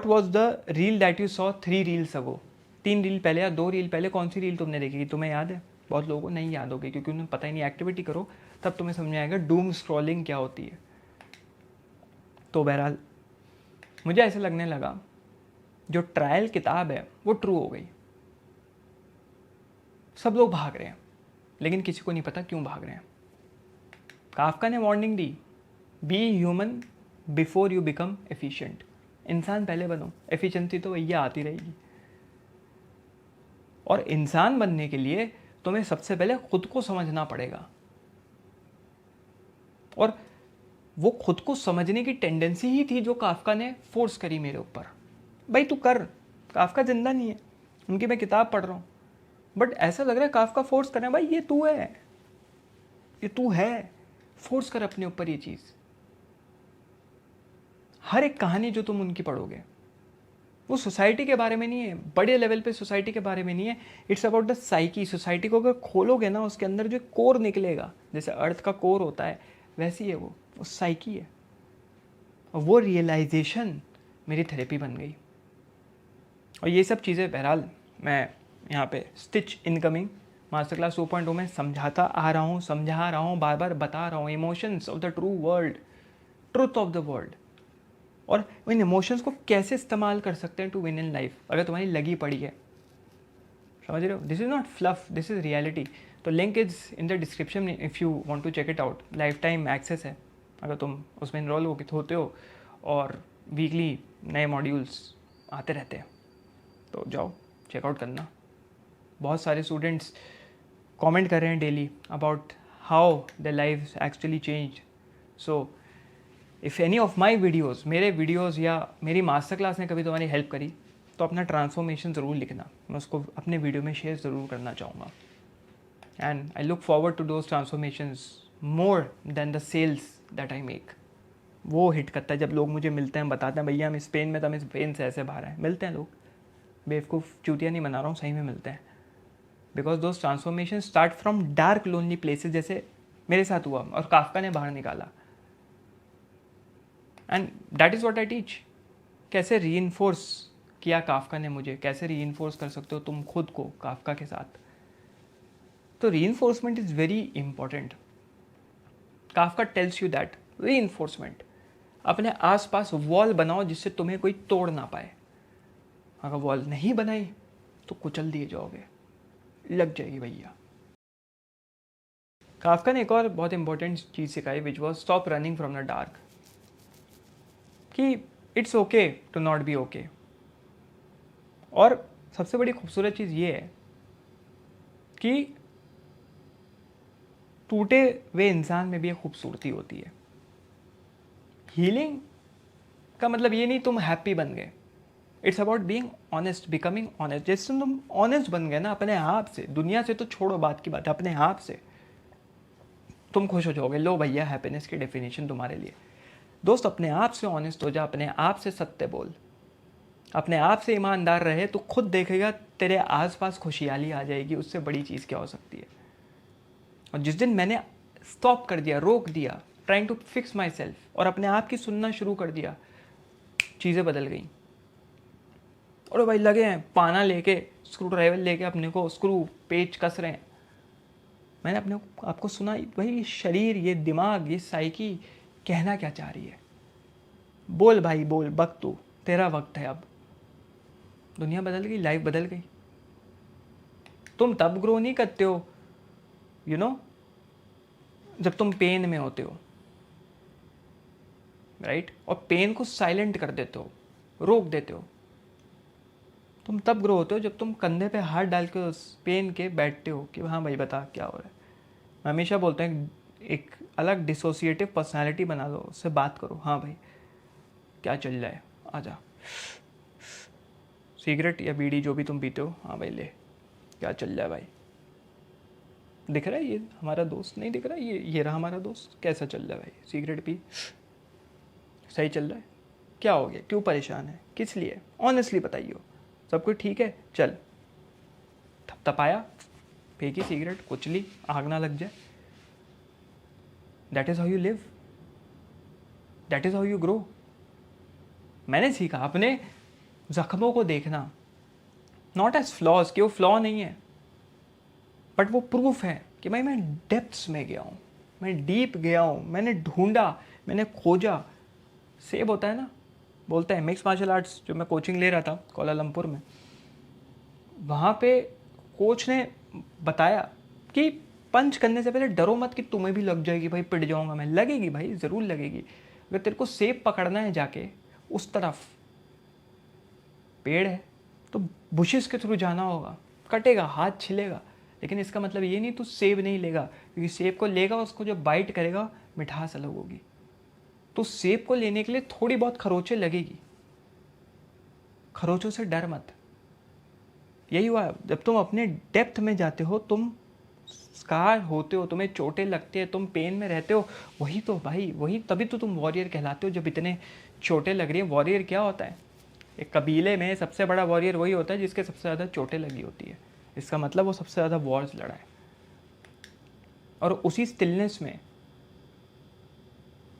A: was the reel that you saw 3 reels ago. 3 reel पहले या 2 रील पहले कौन सी रील तुमने देखी? तुम्हें याद है? बहुत लोगों को नहीं याद होगी, क्योंकि उन्हें पता ही नहीं। एक्टिविटी करो तब तुम्हें समझ में आएगा डूम स्क्रॉलिंग क्या होती है। तो बहरहाल मुझे ऐसे लगने लगा जो ट्रायल किताब है वो ट्रू हो गई। सब लोग भाग रहे हैं, लेकिन किसी को नहीं पता क्यों भाग रहे हैं। काफका ने warning the, be human before you become efficient. इंसान पहले बनो, एफिशिएंसी तो भैया आती रहेगी। और इंसान बनने के लिए तुम्हें सबसे पहले खुद को समझना पड़ेगा। और वो खुद को समझने की टेंडेंसी ही थी जो काफका ने फोर्स करी मेरे ऊपर। भाई तू कर, काफका जिंदा नहीं है, उनकी मैं किताब पढ़ रहा हूँ, बट ऐसा लग रहा है काफका फोर्स कर रहा है, भाई ये तू है, ये तू है, फोर्स कर अपने ऊपर ये चीज़। हर एक कहानी जो तुम उनकी पढ़ोगे वो सोसाइटी के बारे में नहीं है, बड़े लेवल पे सोसाइटी के बारे में नहीं है, it's about the psyche. Society को अगर खोलोगे ना, उसके अंदर जो कोर निकलेगा, जैसे अर्थ का कोर होता है वैसी है वो साइकी है। और वो रियलाइजेशन मेरी थेरेपी बन गई। और ये सब चीज़ें बहरहाल मैं यहाँ पे स्टिच इनकमिंग मास्टर क्लास 2.0 में समझा रहा हूँ, बार बार बता रहा हूँ, emotions of the true world, truth of the world, और इन इमोशंस को कैसे इस्तेमाल कर सकते हैं टू विन इन लाइफ अगर तुम्हारी लगी पड़ी है। समझ रहे हो? This is not fluff, this is reality. तो link is in the description if you want to check it out. Lifetime access है अगर तुम उसमें इनरोल होते हो, और वीकली नए मॉड्यूल्स आते रहते हैं, तो जाओ चेकआउट करना। बहुत सारे स्टूडेंट्स कमेंट कर रहे हैं daily about how the life actually change. So if any of my videos, मेरे वीडियोज़ या मेरी मास्टर क्लास ने कभी तुम्हारी हेल्प करी, तो अपना ट्रांसफॉर्मेशन ज़रूर लिखना, मैं उसको अपने वीडियो में शेयर ज़रूर करना चाहूँगा। And I look forward to those transformations more than the sales that I make. वो हिट करता है जब लोग मुझे मिलते हैं, बताते हैं भैया हम इस पेन में, तो हम इस पेन से ऐसे बाहर आए। मिलते हैं लोग, बेवकूफ़ चूतिया नहीं बना रहा हूँ, सही में मिलते हैं। Because those transformation start from dark lonely places, जैसे मेरे साथ हुआ और काफका ने बाहर निकाला। And that is what I teach. कैसे रीइंफोर्स किया काफका ने मुझे, कैसे रीइंफोर्स कर सकते हो तुम खुद को काफका के साथ। तो reinforcement is very important. Kafka tells you that reinforcement, अपने आसपास वॉल बनाओ जिससे तुम्हें कोई तोड़ ना पाए। अगर वॉल नहीं बनाई तो कुचल दिए जाओगे, लग जाएगी भैया। काफका ने एक और बहुत इंपॉर्टेंट चीज़ सिखाई, which was stop running from the dark, कि it's okay to not be okay. और सबसे बड़ी खूबसूरत चीज़ ये है कि टूटे हुए इंसान में भी एक खूबसूरती होती है। हीलिंग का मतलब ये नहीं तुम हैप्पी बन गए, it's about being honest, becoming honest. जैसे तुम ऑनेस्ट बन गए ना अपने आप से, दुनिया से तो छोड़ो बात की बात है, अपने आप से तुम खुश हो जाओगे। लो भैया हैप्पीनेस की डेफिनेशन तुम्हारे लिए। दोस्त अपने आप से ऑनेस्ट हो जा, अपने आप से सत्य बोल, अपने आप से ईमानदार रहे, तो खुद देखेगा तेरे आसपास खुशहाली आ जाएगी। उससे बड़ी चीज़ क्या हो सकती है। और जिस दिन मैंने स्टॉप कर दिया, रोक दिया trying to fix myself, और अपने आप की सुनना शुरू कर दिया, चीज़ें बदल गई। और भाई लगे हैं पाना लेके, स्क्रू ड्राइवर लेके अपने को स्क्रू पेच कस रहे हैं। मैंने अपने आपको सुना, भाई शरीर, ये दिमाग, ये साइकी कहना क्या चाह रही है। बोल भाई बोल, बक तू, तेरा वक्त है अब। दुनिया बदल गई, लाइफ बदल गई। तुम तब ग्रो नहीं करते हो यू नो जब तुम पेन में होते हो, राइट? और पेन को साइलेंट कर देते हो, रोक देते हो। तुम तब ग्रो होते हो जब तुम कंधे पे हाथ डाल के उस पेन के बैठते हो कि हाँ भाई बता क्या हो रहा है। मैं हमेशा बोलता हूँ एक अलग डिसोसिएटिव पर्सनालिटी बना लो, उससे बात करो। हाँ भाई क्या चल रहा है, आजा। सिगरेट या बीड़ी जो भी तुम पीते हो, हाँ भाई ले, क्या चल रहा है भाई? दिख रहा है ये हमारा दोस्त? नहीं दिख रहा, ये रहा हमारा दोस्त। कैसा चल रहा है भाई? सिगरेट पी, सही चल रहा है? क्या हो गया, क्यों परेशान है, किस लिए? ऑनेस्टली बताइए। सब कुछ ठीक है? चल, थपथपाया, फेंकी सिगरेट, कुचली, आग ना लग जाए। That is how you live, that is how you grow. मैंने सीखा अपने जख्मों को देखना नॉट एज फ्लॉज, कि वो फ्लॉ नहीं है, बट वो प्रूफ है कि भाई मैं डेप्थ्स में गया हूँ, मैं डीप गया हूँ, मैंने ढूंढा, मैंने खोजा। सेब होता है ना, बोलते हैं मिक्स मार्शल आर्ट्स जो मैं कोचिंग ले रहा था कोलालमपुर में, वहाँ पे कोच ने बताया कि पंच करने से पहले डरो मत कि तुम्हें भी लग जाएगी, भाई पिट जाऊँगा मैं। लगेगी भाई, ज़रूर लगेगी। अगर तेरे को सेब पकड़ना है जाके उस तरफ, पेड़ है तो बुशेस के थ्रू जाना होगा, कटेगा, हाथ छिलेगा, लेकिन इसका मतलब ये नहीं तू सेब नहीं लेगा, क्योंकि सेब को लेगा, उसको जब बाइट करेगा मिठास अलग होगी। तो सेब को लेने के लिए थोड़ी बहुत खरोचें लगेगी, खरोचों से डर मत। यही हुआ, जब तुम अपने डेप्थ में जाते हो, तुम स्कार होते हो, तुम्हें चोटें लगती है, तुम पेन में रहते हो, वही तो भाई, वही तभी तो तुम वॉरियर कहलाते हो। जब इतने चोटें लग रही हैं, वॉरियर क्या होता है? एक कबीले में सबसे बड़ा वॉरियर वही होता है जिसके सबसे ज़्यादा चोटें लगी होती है। इसका मतलब वो सबसे ज़्यादा वॉर्स लड़ा है। और उसी स्टिलनेस में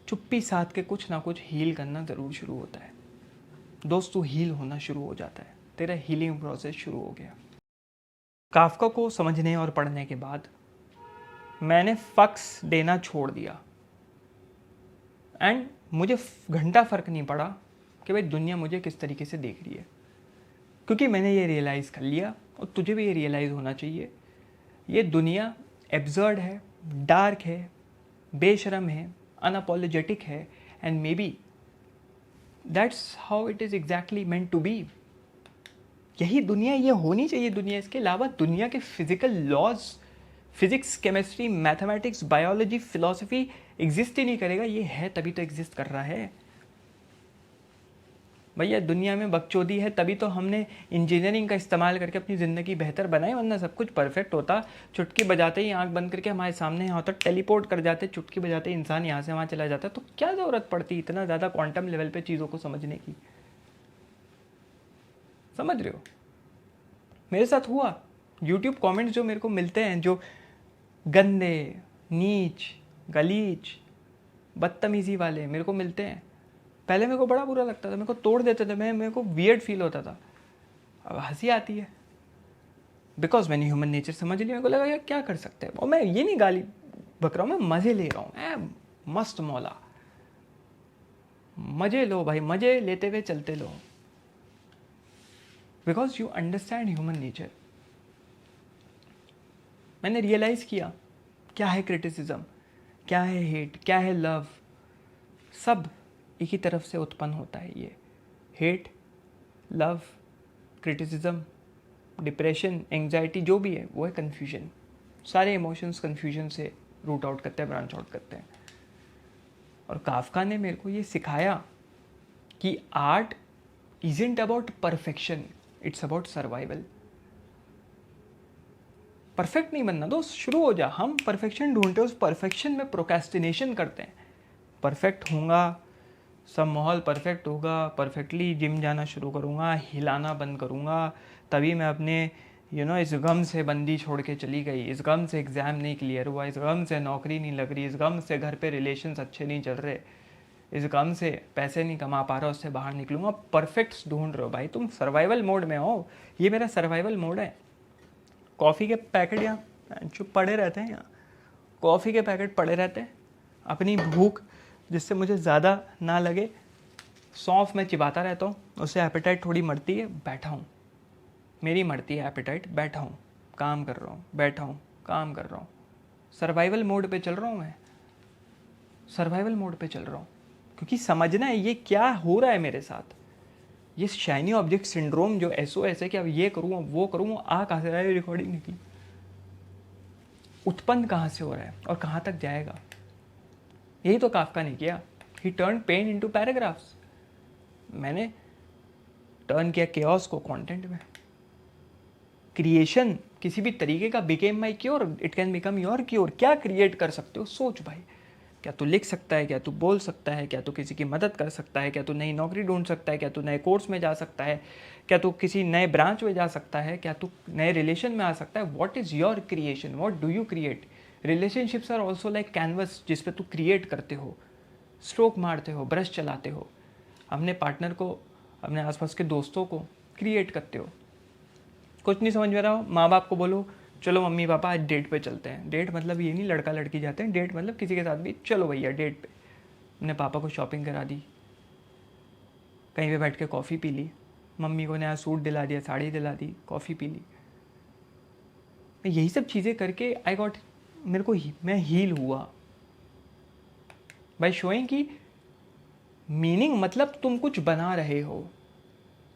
A: चुप्पी साथ के कुछ ना कुछ हील करना ज़रूर शुरू होता है। दोस्त, तू हील होना शुरू हो जाता है, तेरा हीलिंग प्रोसेस शुरू हो गया। काफका को समझने और पढ़ने के बाद मैंने फक्स देना छोड़ दिया। एंड मुझे घंटा फ़र्क नहीं पड़ा कि भाई दुनिया मुझे किस तरीके से देख रही है, क्योंकि मैंने ये रियलाइज़ कर लिया, और तुझे भी ये रियलाइज़ होना चाहिए, ये दुनिया एब्सर्ड है, डार्क है, बेशरम है, अनअपोलोजेटिक है, and maybe that's how it is exactly meant to be. यही दुनिया, ये होनी चाहिए दुनिया। इसके अलावा दुनिया के physical laws, physics, chemistry, mathematics, biology, philosophy exist ही नहीं करेगा। ये है तभी तो एग्जिस्ट कर रहा है भैया। दुनिया में बकचोदी है तभी तो हमने इंजीनियरिंग का इस्तेमाल करके अपनी ज़िंदगी बेहतर बनाई, वरना सब कुछ परफेक्ट होता। चुटकी बजाते ही आंख बंद करके हमारे सामने यहाँ होता, टेलीपोर्ट कर जाते, चुटकी बजाते ही इंसान यहाँ से वहाँ चला जाता। तो क्या ज़रूरत पड़ती इतना ज़्यादा क्वांटम लेवल पे चीज़ों को समझने की? समझ रहे हो? मेरे साथ हुआ। यूट्यूब कमेंट्स जो मेरे को मिलते हैं, जो गंदे, नीच, गलीच, बदतमीज़ी वाले मेरे को मिलते हैं, पहले मेरे को बड़ा बुरा लगता था, मेरे को तोड़ देते थे, मेरे को वियर्ड फील होता था। अब हंसी आती है, बिकॉज मैंने ह्यूमन नेचर समझ लिया। मेरे को लगा यार क्या कर सकते हैं। और मैं ये नहीं गाली बक रहा हूँ, मैं मज़े ले रहा हूँ। मस्त मौला, मज़े लो भाई, मज़े लेते हुए चलते लो, because you understand human nature. मैंने रियलाइज़ किया क्या है क्रिटिसिज्म, क्या है हेट, क्या है लव। सब एक ही तरफ से उत्पन्न होता है। ये hate, love, criticism, depression, anxiety, जो भी है वो है कन्फ्यूजन। सारे इमोशंस कन्फ्यूजन से रूट आउट करते हैं, ब्रांच आउट करते हैं। और काफका ने मेरे को ये सिखाया कि art isn't about perfection, it's about survival. Perfect नहीं बनना दोस्त, शुरू हो जा। हम परफेक्शन ढूंढते हैं, उस परफेक्शन में प्रोक्रेस्टिनेशन करते हैं। परफेक्ट होऊंगा, सब माहौल परफेक्ट होगा, परफेक्टली जिम जाना शुरू करूँगा, हिलाना बंद करूँगा, तभी मैं अपने इस गम से बंदी छोड़ के चली गई, इस गम से एग्ज़ाम नहीं क्लियर हुआ, इस गम से नौकरी नहीं लग रही, इस गम से घर पे रिलेशंस अच्छे नहीं चल रहे, इस गम से पैसे नहीं कमा पा रहा, उससे बाहर निकलूँगा। परफेक्ट्स ढूंढ रहे हो भाई, तुम सर्वाइवल मोड में हो। ये मेरा सर्वाइवल मोड है। कॉफ़ी के पैकेट यहाँ चुप पड़े रहते हैं, यहाँ कॉफ़ी के पैकेट पड़े रहते हैं। अपनी भूख जिससे मुझे ज़्यादा ना लगे, सौंफ में चिबाता रहता हूँ, उससे एपेटाइट थोड़ी मरती है, बैठा हूँ, मेरी मरती है एपेटाइट, बैठा हूँ, काम कर रहा हूँ, बैठा हूँ, काम कर रहा हूँ। सर्वाइवल मोड पे चल रहा हूँ मैं, सर्वाइवल मोड पे चल रहा हूँ, क्योंकि समझना है ये क्या हो रहा है मेरे साथ। ये शाइनी ऑब्जेक्ट सिंड्रोम जो SOS है कि अब ये करूँ, अब वो करूँ, आ कहाँ से रहा है, रिकॉर्डिंग निकली, उत्पन्न कहाँ से हो रहा है और कहाँ तक जाएगा। यही तो काफका ने किया। He turn pain into paragraphs. मैंने टर्न किया केओस को कंटेंट में। क्रिएशन किसी भी तरीके का became my cure, it can become your cure. क्या क्रिएट कर सकते हो, सोच भाई। क्या तू लिख सकता है, क्या तू बोल सकता है, क्या तू किसी की मदद कर सकता है, क्या तू नई नौकरी ढूंढ सकता है, क्या तू नए कोर्स में जा सकता है, क्या तू किसी नए ब्रांच में जा सकता है, क्या तू नए रिलेशन में आ सकता है। What is your creation, what do you create. Relationships are also like canvas जिस पे तू क्रिएट करते हो, स्ट्रोक मारते हो, ब्रश चलाते हो, अपने पार्टनर को, अपने आसपास के दोस्तों को क्रिएट करते हो। कुछ नहीं समझ में रहा हो, माँ बाप को बोलो चलो मम्मी पापा आज डेट पे चलते हैं। डेट मतलब ये नहीं लड़का लड़की जाते हैं, डेट मतलब किसी के साथ भी चलो भैया डेट पे। अपने पापा को शॉपिंग करा दी, कहीं पे बैठ के कॉफ़ी पी ली, मम्मी को नया सूट दिला दिया, साड़ी दिला दी, कॉफ़ी पी ली। मैं यही सब चीज़ें करके मैं हील हुआ बाय शोइंग कि मीनिंग मतलब तुम कुछ बना रहे हो।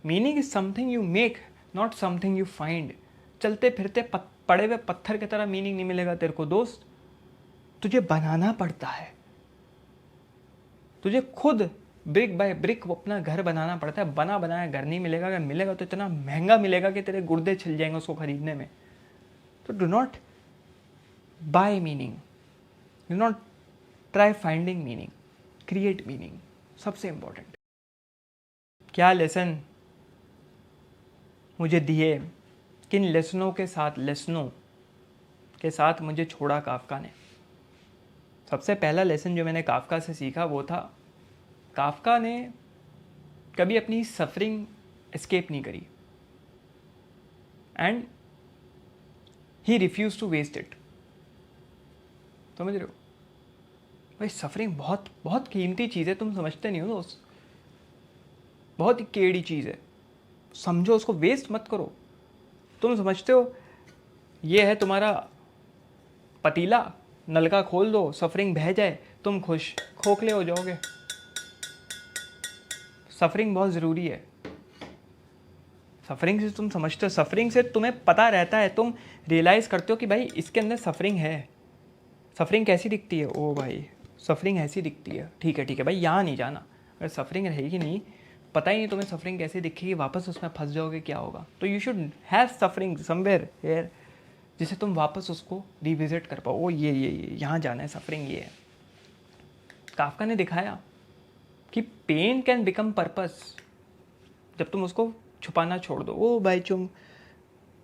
A: Meaning is something you make, not something you find. चलते फिरते पड़े हुए पत्थर की तरह मीनिंग नहीं मिलेगा तेरे को दोस्त, तुझे बनाना पड़ता है। तुझे खुद ब्रिक बाय ब्रिक वो अपना घर बनाना पड़ता है। बना बनाया घर नहीं मिलेगा, अगर मिलेगा तो इतना महंगा मिलेगा कि तेरे गुर्दे छिल जाएंगे उसको खरीदने में। तो do not buy meaning, do not try finding meaning, create meaning. सबसे इंपॉर्टेंट क्या लेसन मुझे दिए, किन लेसनों के साथ मुझे छोड़ा काफका ने। सबसे पहला लेसन जो मैंने काफका से सीखा वो था, काफका ने कभी अपनी सफरिंग एस्केप नहीं करी and he refuse to waste it. समझ रहे हो भाई, सफरिंग बहुत बहुत कीमती चीज़ है, तुम समझते नहीं हो दोस्त, बहुत ही केड़ी चीज़ है। समझो उसको, वेस्ट मत करो। तुम समझते हो ये है तुम्हारा पतीला, नलका खोल दो, सफरिंग बह जाए, तुम खुश, खोखले हो जाओगे। सफरिंग बहुत ज़रूरी है। सफरिंग से तुम समझते हो, सफरिंग से तुम्हें पता रहता है, तुम रियलाइज़ करते हो कि भाई इसके अंदर सफरिंग है। सफरिंग कैसी दिखती है? ओ भाई सफरिंग ऐसी दिखती है, ठीक है भाई, यहाँ नहीं जाना। अगर सफरिंग रहेगी नहीं, पता ही नहीं तुम्हें सफरिंग कैसे दिखेगी, वापस उसमें फंस जाओगे, क्या होगा। तो you should have suffering somewhere here, जिसे तुम वापस उसको रिविजिट कर पाओ। ओ ये यहाँ जाना है, सफरिंग ये है। काफका ने दिखाया कि पेन कैन बिकम पर्पस जब तुम उसको छुपाना छोड़ दो। ओ भाई तुम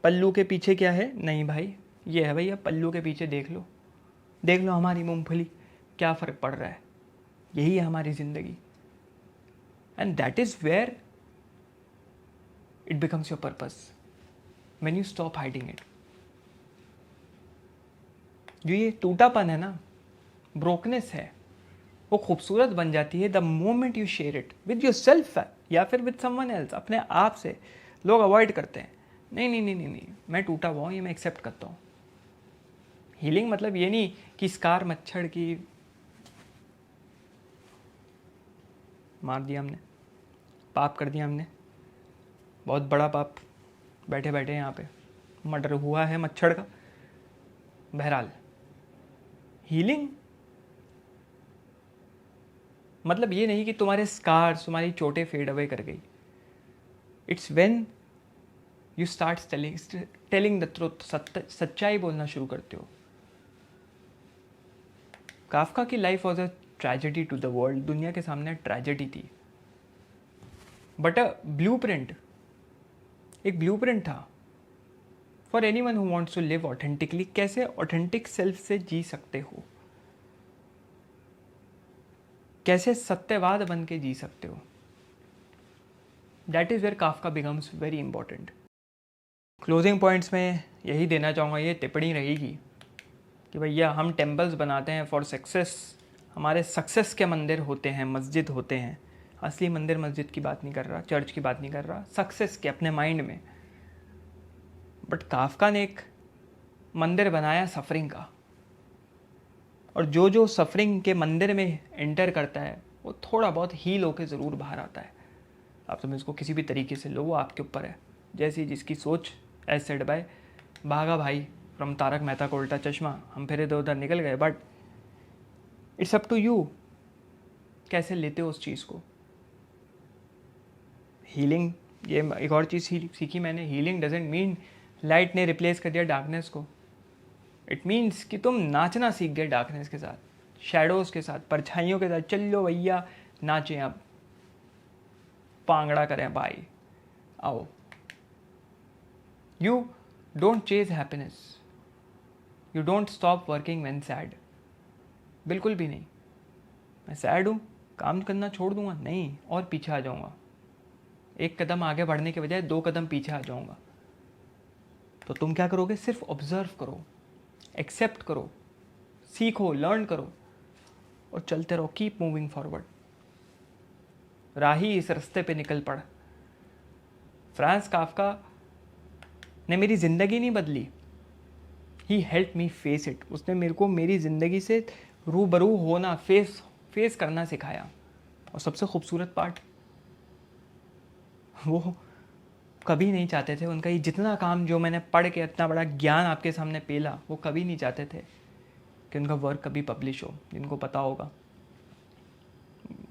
A: पल्लू के पीछे क्या है, नहीं भाई ये है भैया, पल्लू के पीछे देख लो हमारी मूंगफली, क्या फ़र्क पड़ रहा है, यही है हमारी ज़िंदगी। And that is where it becomes your purpose, when you stop hiding it. जो ये टूटापन है ना, ब्रोकनेस है, वो खूबसूरत बन जाती है the moment you share it with your self या फिर विद समवन एल्स, अपने आप से। लोग अवॉइड करते हैं, नहीं, मैं टूटा हुआ हूँ, ये मैं एक्सेप्ट करता हूँ। हीलिंग मतलब ये नहीं कि स्कार मच्छर की मार दिया हमने, पाप कर दिया हमने, बहुत बड़ा पाप, बैठे बैठे यहाँ पे मर्डर हुआ है मच्छर का। बहरहाल हीलिंग मतलब ये नहीं कि तुम्हारे स्कार्स, तुम्हारी चोटें फेड अवे कर गई। It's when you start telling the truth, सच्चाई बोलना शुरू करते हो। काफका की life was a tragedy to the world, दुनिया के सामने ट्रेजेडी थी, बट अ ब्लूप्रिंट, एक ब्लूप्रिंट था for anyone who wants to live authentically. कैसे ऑथेंटिक सेल्फ से जी सकते हो, कैसे सत्यवाद बन के जी सकते हो। That is where Kafka becomes very important. Closing points में यही देना चाहूँगा, ये टिप्पणी रहेगी कि भैया हम टेम्पल्स बनाते हैं फॉर सक्सेस, हमारे सक्सेस के मंदिर होते हैं, मस्जिद होते हैं। असली मंदिर मस्जिद की बात नहीं कर रहा, चर्च की बात नहीं कर रहा, सक्सेस के अपने माइंड में। बट काफका ने एक मंदिर बनाया सफरिंग का, और जो सफरिंग के मंदिर में एंटर करता है वो थोड़ा बहुत हील होकर ज़रूर बाहर आता है। आप तुम इसको किसी भी तरीके से लो, वो आपके ऊपर है, जैसी जिसकी सोच। एज सेड बाय भागा भाई फ्रॉम तारक मेहता का उल्टा चश्मा, हम फिर इधर उधर निकल गए, but it's up to you कैसे लेते हो उस चीज़ को। हीलिंग, ये एक और चीज़ सीखी मैंने, हीलिंग डजेंट मीन लाइट ने रिप्लेस कर दिया डार्कनेस को। इट मीन्स कि तुम नाचना सीख गए डार्कनेस के साथ, शैडोज़ के साथ, परछाइयों के साथ। चलो भैया नाचें, अब पांगड़ा करें भाई, आओ। You don't chase happiness, you don't stop working when sad. बिल्कुल भी नहीं, मैं सैड हूँ काम करना छोड़ दूंगा, नहीं, और पीछे आ जाऊँगा। एक कदम आगे बढ़ने के बजाय 2 कदम पीछे आ जाऊँगा। तो तुम क्या करोगे? सिर्फ ऑब्जर्व करो, एक्सेप्ट करो, सीखो, लर्न करो और चलते रहो। Keep moving forward. राही इस रास्ते पे निकल पड़। फ्रांस काफका ने मेरी ज़िंदगी नहीं बदली, ही हेल्प मी फेस इट। उसने मेरे को मेरी ज़िंदगी से रूबरू होना, फेस करना सिखाया। और सबसे खूबसूरत पार्ट, वो कभी नहीं चाहते थे, उनका ये जितना काम जो मैंने पढ़ के इतना बड़ा ज्ञान आपके सामने पेला, वो कभी नहीं चाहते थे कि उनका वर्क कभी पब्लिश हो, जिनको पता होगा।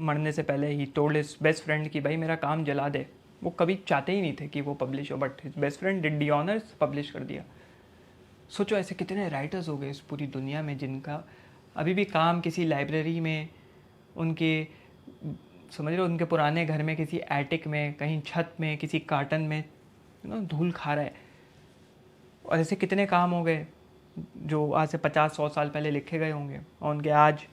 A: मरने से पहले he told his best friend कि भाई मेरा काम जला दे। वो कभी चाहते ही नहीं थे कि वो पब्लिश हो, but his best friend did the honours, publish कर दिया। सोचो ऐसे कितने राइटर्स हो गए इस पूरी दुनिया में जिनका अभी भी काम किसी लाइब्रेरी में, उनके समझ रहे हो, उनके पुराने घर में, किसी एटिक में, कहीं छत में, किसी कार्टन में धूल खा रहा है। और ऐसे कितने काम हो गए जो आज से 50-100 साल पहले लिखे गए होंगे, और उनके आज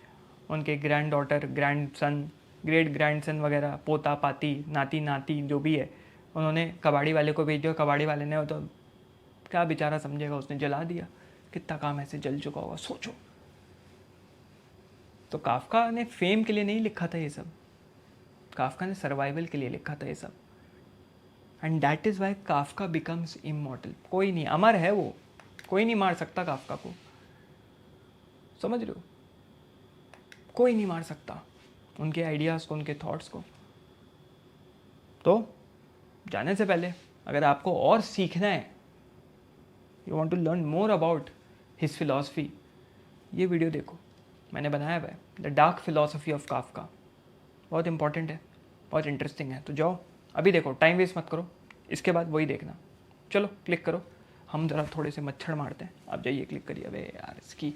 A: उनके grand daughter, grand son, great grand son वगैरह, पोता पाती, नाती नाती जो भी है, उन्होंने कबाड़ी वाले को भेज दिया। कबाड़ी वाले ने तो क्या बेचारा समझेगा, उसने जला दिया। कितना काम ऐसे जल चुका होगा, सोचो। तो काफका ने फेम के लिए नहीं लिखा था ये सब, काफका ने सर्वाइवल के लिए लिखा था ये सब। And that is why Kafka becomes immortal. कोई नहीं, अमर है वो, कोई नहीं मार सकता काफका को, समझ रहे हो? कोई नहीं मार सकता उनके आइडियाज़ को, उनके थॉट्स को। तो जाने से पहले अगर आपको और सीखना है, you want to learn more about his philosophy, ये वीडियो देखो, मैंने बनाया हुआ है, the dark philosophy of Kafka. बहुत इंपॉर्टेंट है, बहुत इंटरेस्टिंग है। तो जाओ अभी देखो, टाइम वेस्ट मत करो, इसके बाद वही देखना। चलो क्लिक करो, हम ज़रा थोड़े से मच्छर मारते हैं। आप जाइए क्लिक करिए। अबे यार इसकी